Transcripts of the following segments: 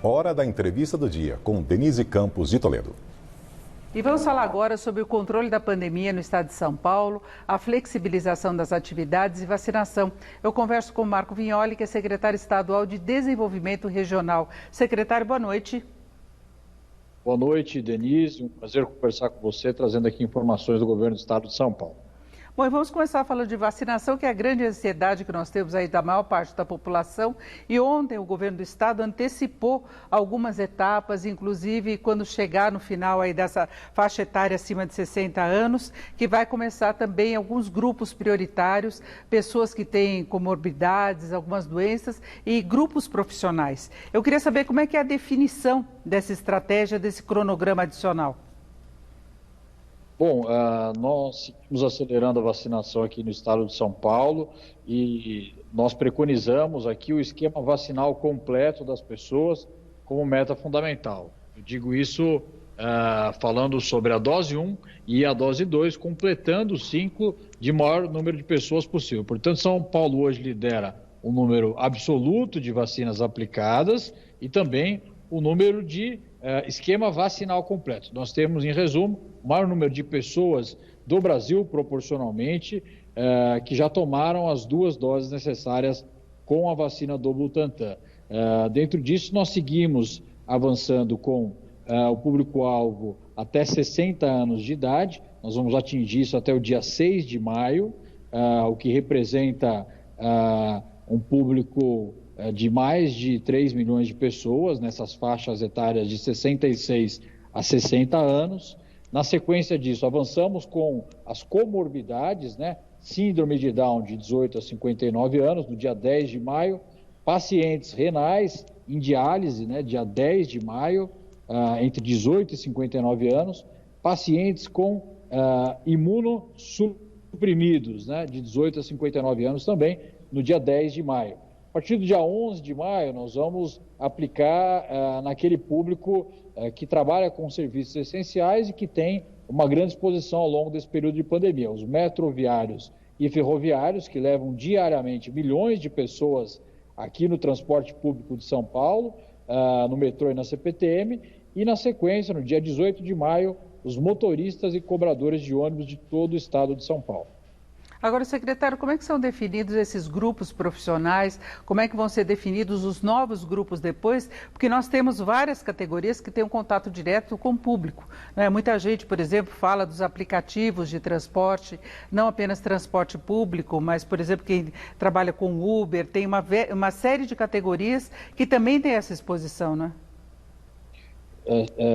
Hora da entrevista do dia com Denise Campos de Toledo. E vamos falar agora sobre o controle da pandemia no estado de São Paulo, a flexibilização das atividades e vacinação. Eu converso com o Marco Vignoli, que é secretário estadual de Desenvolvimento Regional. Secretário, boa noite. Boa noite, Denise. Um prazer conversar com você, trazendo aqui informações do governo do estado de São Paulo. Bom, e vamos começar falando de vacinação, que é a grande ansiedade que nós temos aí da maior parte da população. E ontem o governo do estado antecipou algumas etapas, inclusive quando chegar no final aí dessa faixa etária acima de 60 anos, que vai começar também alguns grupos prioritários, pessoas que têm comorbidades, algumas doenças e grupos profissionais. Eu queria saber como é que é a definição dessa estratégia, desse cronograma adicional. Bom, nós seguimos acelerando a vacinação aqui no estado de São Paulo e nós preconizamos aqui o esquema vacinal completo das pessoas como meta fundamental. Eu digo isso falando sobre a dose 1 e a dose 2, completando o ciclo de maior número de pessoas possível. Portanto, São Paulo hoje lidera o número absoluto de vacinas aplicadas e também o número de esquema vacinal completo. Nós temos, em resumo, o maior número de pessoas do Brasil, proporcionalmente, que já tomaram as 2 doses necessárias com a vacina do Butantan. Dentro disso, nós seguimos avançando com o público-alvo até 60 anos de idade. Nós vamos atingir isso até o dia 6 de maio, o que representa um público de mais de 3 milhões de pessoas nessas faixas etárias de 66 a 60 anos. Na sequência disso, avançamos com as comorbidades, síndrome de Down de 18 a 59 anos, no dia 10 de maio, pacientes renais em diálise, dia 10 de maio, entre 18 e 59 anos, pacientes com imunossuprimidos, de 18 a 59 anos também, no dia 10 de maio. A partir do dia 11 de maio, nós vamos aplicar naquele público que trabalha com serviços essenciais e que tem uma grande exposição ao longo desse período de pandemia. Os metroviários e ferroviários, que levam diariamente milhões de pessoas aqui no transporte público de São Paulo, no metrô e na CPTM, e na sequência, no dia 18 de maio, os motoristas e cobradores de ônibus de todo o estado de São Paulo. Agora, secretário, como é que são definidos esses grupos profissionais? Como é que vão ser definidos os novos grupos depois? Porque nós temos várias categorias que têm um contato direto com o público, Muita gente, por exemplo, fala dos aplicativos de transporte, não apenas transporte público, mas, por exemplo, quem trabalha com Uber, tem uma série de categorias que também tem essa exposição, não é?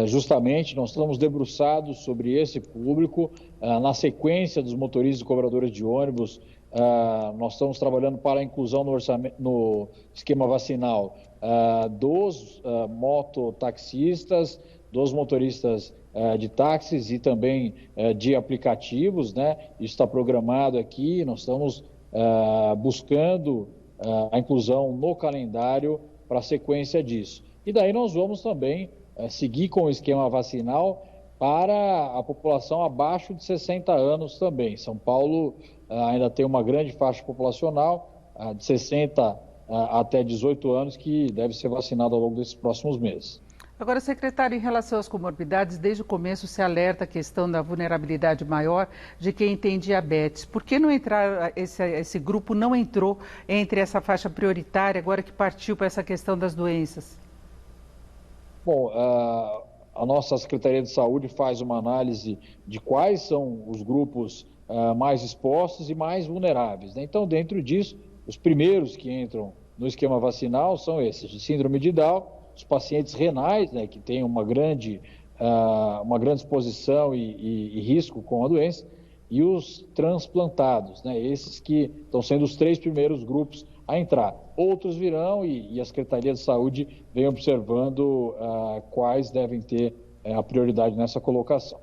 Justamente, nós estamos debruçados sobre esse público. Na sequência dos motoristas e cobradores de ônibus, nós estamos trabalhando para a inclusão no esquema vacinal dos mototaxistas, dos motoristas de táxis e também de aplicativos, Isso está programado aqui, nós estamos buscando a inclusão no calendário para a sequência disso. E daí nós vamos também seguir com o esquema vacinal para a população abaixo de 60 anos também. São Paulo ainda tem uma grande faixa populacional de 60 até 18 anos que deve ser vacinada ao longo desses próximos meses. Agora, secretário, em relação às comorbidades, desde o começo se alerta a questão da vulnerabilidade maior de quem tem diabetes. Por que não entrar, esse grupo não entrou entre essa faixa prioritária agora que partiu para essa questão das doenças? Bom, a nossa Secretaria de Saúde faz uma análise de quais são os grupos mais expostos e mais vulneráveis, Então, dentro disso, os primeiros que entram no esquema vacinal são esses, de síndrome de Down, os pacientes renais, que têm uma grande exposição e risco com a doença, e os transplantados, Esses que estão sendo os 3 primeiros grupos a entrar. Outros virão e a Secretaria de Saúde vem observando quais devem ter a prioridade nessa colocação.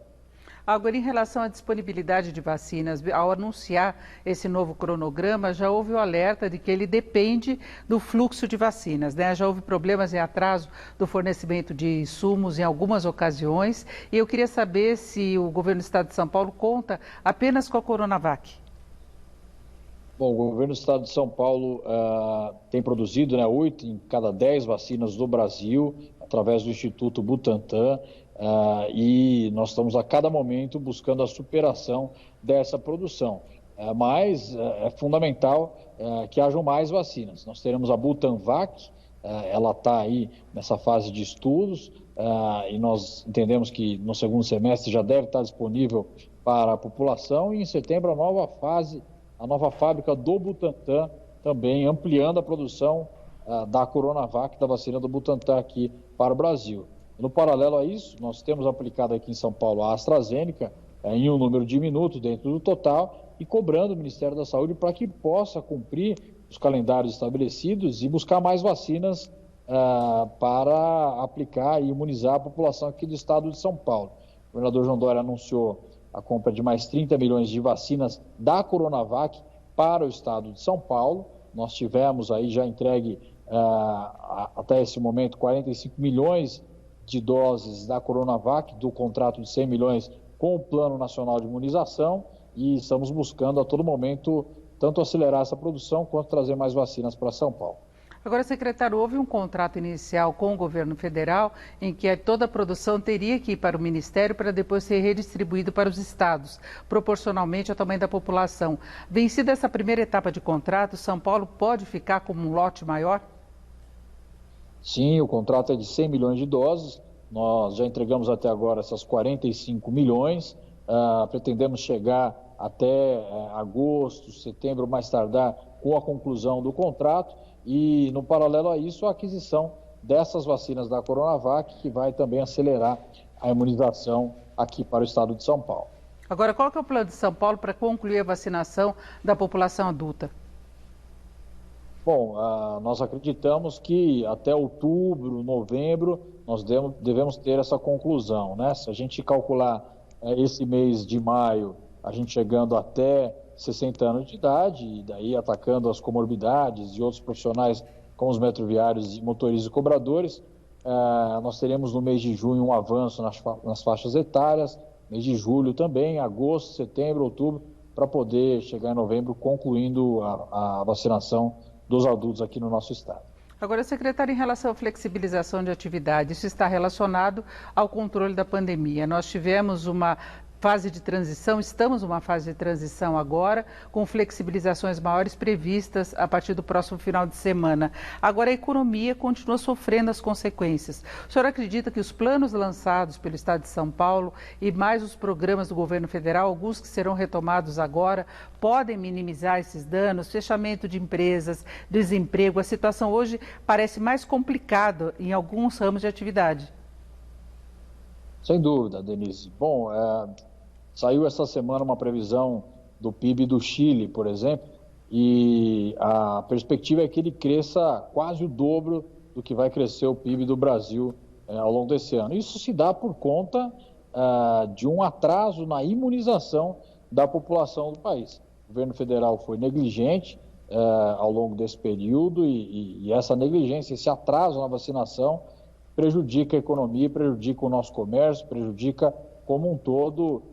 Agora, em relação à disponibilidade de vacinas, ao anunciar esse novo cronograma, já houve o alerta de que ele depende do fluxo de vacinas, Já houve problemas e atraso do fornecimento de insumos em algumas ocasiões. E eu queria saber se o governo do estado de São Paulo conta apenas com a Coronavac. Bom, o governo do estado de São Paulo tem produzido 8 em cada 10 vacinas do Brasil, através do Instituto Butantan, e nós estamos a cada momento buscando a superação dessa produção. Mas é fundamental que hajam mais vacinas. Nós teremos a Butanvac, ela está aí nessa fase de estudos, e nós entendemos que no segundo semestre já deve estar disponível para a população, e em setembro a nova fábrica do Butantan, também ampliando a produção da Coronavac, da vacina do Butantan aqui para o Brasil. No paralelo a isso, nós temos aplicado aqui em São Paulo a AstraZeneca em um número diminuto dentro do total e cobrando o Ministério da Saúde para que possa cumprir os calendários estabelecidos e buscar mais vacinas para aplicar e imunizar a população aqui do estado de São Paulo. O governador João Dória anunciou a compra de mais 30 milhões de vacinas da Coronavac para o estado de São Paulo. Nós tivemos aí já entregue até esse momento 45 milhões de doses da Coronavac, do contrato de 100 milhões com o Plano Nacional de Imunização, e estamos buscando a todo momento tanto acelerar essa produção quanto trazer mais vacinas para São Paulo. Agora, secretário, houve um contrato inicial com o governo federal em que toda a produção teria que ir para o Ministério para depois ser redistribuído para os estados, proporcionalmente ao tamanho da população. Vencida essa primeira etapa de contrato, São Paulo pode ficar como um lote maior? Sim, o contrato é de 100 milhões de doses. Nós já entregamos até agora essas 45 milhões. Pretendemos chegar até agosto, setembro, mais tardar, com a conclusão do contrato. E, no paralelo a isso, a aquisição dessas vacinas da Coronavac, que vai também acelerar a imunização aqui para o estado de São Paulo. Agora, qual que é o plano de São Paulo para concluir a vacinação da população adulta? Bom, nós acreditamos que até outubro, novembro, nós devemos ter essa conclusão, né? Se a gente calcular esse mês de maio, a gente chegando até 60 anos de idade, e daí atacando as comorbidades e outros profissionais como os metroviários e motoristas e cobradores, nós teremos no mês de junho um avanço nas faixas etárias, mês de julho também, agosto, setembro, outubro, para poder chegar em novembro concluindo a vacinação dos adultos aqui no nosso estado. Agora, secretário, em relação à flexibilização de atividade, isso está relacionado ao controle da pandemia. Nós tivemos uma fase de transição, estamos numa fase de transição agora, com flexibilizações maiores previstas a partir do próximo final de semana. Agora, a economia continua sofrendo as consequências. O senhor acredita que os planos lançados pelo Estado de São Paulo e mais os programas do governo federal, alguns que serão retomados agora, podem minimizar esses danos? Fechamento de empresas, desemprego, a situação hoje parece mais complicada em alguns ramos de atividade. Sem dúvida, Denise. Bom, saiu essa semana uma previsão do PIB do Chile, por exemplo, e a perspectiva é que ele cresça quase o dobro do que vai crescer o PIB do Brasil ao longo desse ano. Isso se dá por conta de um atraso na imunização da população do país. O governo federal foi negligente ao longo desse período e essa negligência, esse atraso na vacinação prejudica a economia, prejudica o nosso comércio, prejudica como um todo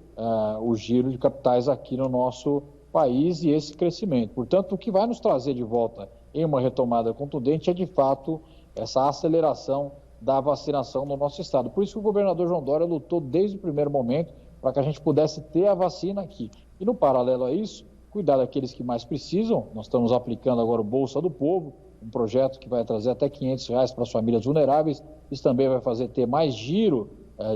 o giro de capitais aqui no nosso país e esse crescimento. Portanto, o que vai nos trazer de volta em uma retomada contundente é, de fato, essa aceleração da vacinação no nosso estado. Por isso que o governador João Dória lutou desde o primeiro momento para que a gente pudesse ter a vacina aqui. E, no paralelo a isso, cuidar daqueles que mais precisam. Nós estamos aplicando agora o Bolsa do Povo, um projeto que vai trazer até R$500 para as famílias vulneráveis. Isso também vai fazer ter mais giro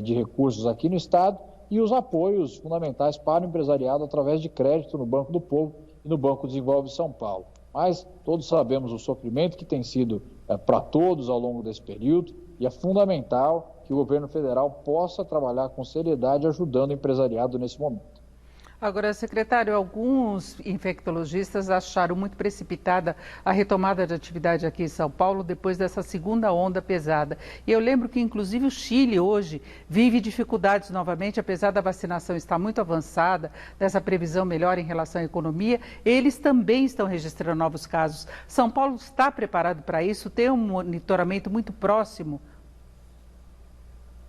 de recursos aqui no estado e os apoios fundamentais para o empresariado através de crédito no Banco do Povo e no Banco Desenvolve São Paulo. Mas todos sabemos o sofrimento que tem sido para todos ao longo desse período e é fundamental que o governo federal possa trabalhar com seriedade ajudando o empresariado nesse momento. Agora, secretário, alguns infectologistas acharam muito precipitada a retomada de atividade aqui em São Paulo depois dessa segunda onda pesada. E eu lembro que, inclusive, o Chile hoje vive dificuldades novamente, apesar da vacinação estar muito avançada, dessa previsão melhor em relação à economia, eles também estão registrando novos casos. São Paulo está preparado para isso? Tem um monitoramento muito próximo?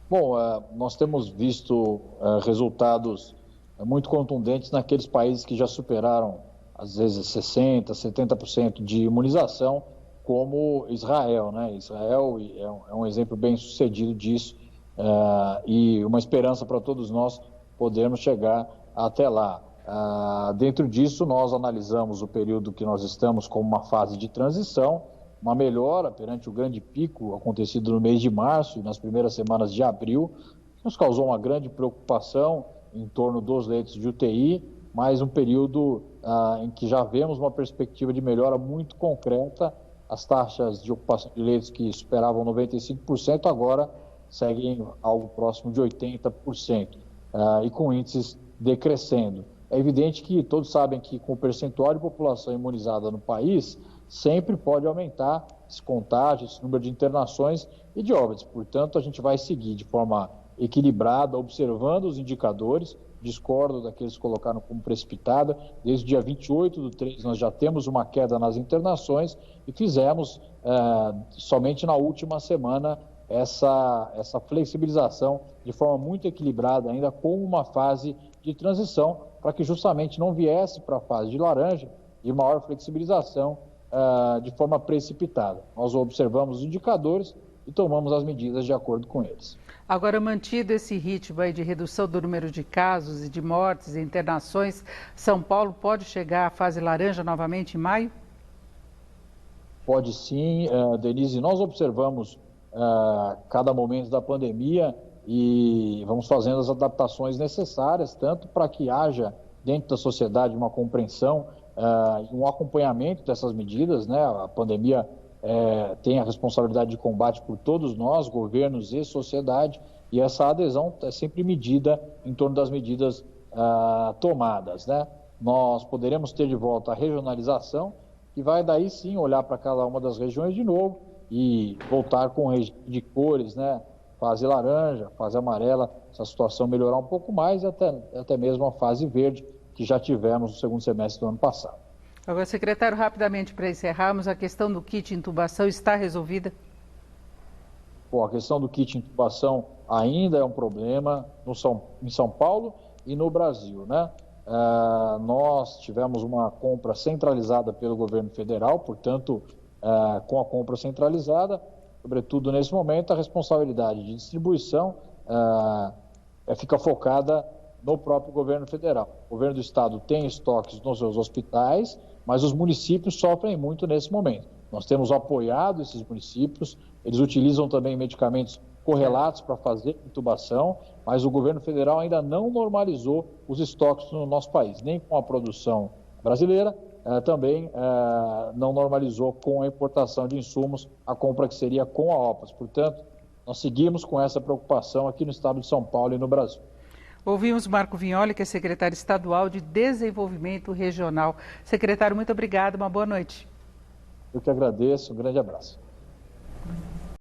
Bom, nós temos visto resultados muito contundentes naqueles países que já superaram às vezes 60%, 70% de imunização, como Israel, né? Israel é um exemplo bem sucedido disso e uma esperança para todos nós podermos chegar até lá. Dentro disso, nós analisamos o período que nós estamos como uma fase de transição, uma melhora perante o grande pico acontecido no mês de março e nas primeiras semanas de abril, que nos causou uma grande preocupação em torno dos leitos de UTI, mas um período em que já vemos uma perspectiva de melhora muito concreta. As taxas de ocupação de leitos que superavam 95% agora seguem algo próximo de 80%, e com índices decrescendo. É evidente que todos sabem que com o percentual de população imunizada no país, sempre pode aumentar esse contágio, esse número de internações e de óbitos. Portanto, a gente vai seguir de forma equilibrada, observando os indicadores. Discordo daqueles que colocaram como precipitada. Desde o dia 28/3 nós já temos uma queda nas internações e fizemos somente na última semana essa flexibilização de forma muito equilibrada, ainda com uma fase de transição, para que justamente não viesse para a fase de laranja de maior flexibilização de forma precipitada. Nós observamos os indicadores e tomamos as medidas de acordo com eles. Agora, mantido esse ritmo aí de redução do número de casos e de mortes e internações, São Paulo pode chegar à fase laranja novamente em maio? Pode sim, Denise. Nós observamos cada momento da pandemia e vamos fazendo as adaptações necessárias, tanto para que haja dentro da sociedade uma compreensão e um acompanhamento dessas medidas, né? A pandemia tem a responsabilidade de combate por todos nós, governos e sociedade, e essa adesão é sempre medida em torno das medidas tomadas, né? Nós poderemos ter de volta a regionalização, que vai daí sim olhar para cada uma das regiões de novo e voltar com regime de cores, né? Fase laranja, fase amarela, essa situação melhorar um pouco mais, até mesmo a fase verde, que já tivemos no segundo semestre do ano passado. Agora, secretário, rapidamente para encerrarmos, a questão do kit intubação está resolvida? Bom, a questão do kit intubação ainda é um problema em São Paulo e no Brasil, né? Nós tivemos uma compra centralizada pelo governo federal, portanto, com a compra centralizada, sobretudo nesse momento, a responsabilidade de distribuição fica focada no próprio governo federal. O governo do estado tem estoques nos seus hospitais, mas os municípios sofrem muito nesse momento. Nós temos apoiado esses municípios, eles utilizam também medicamentos correlatos para fazer intubação, mas o governo federal ainda não normalizou os estoques no nosso país, nem com a produção brasileira, também não normalizou com a importação de insumos, a compra que seria com a OPAS. Portanto, nós seguimos com essa preocupação aqui no estado de São Paulo e no Brasil. Ouvimos Marco Vignoli, que é secretário estadual de Desenvolvimento Regional. Secretário, muito obrigado, uma boa noite. Eu que agradeço, um grande abraço.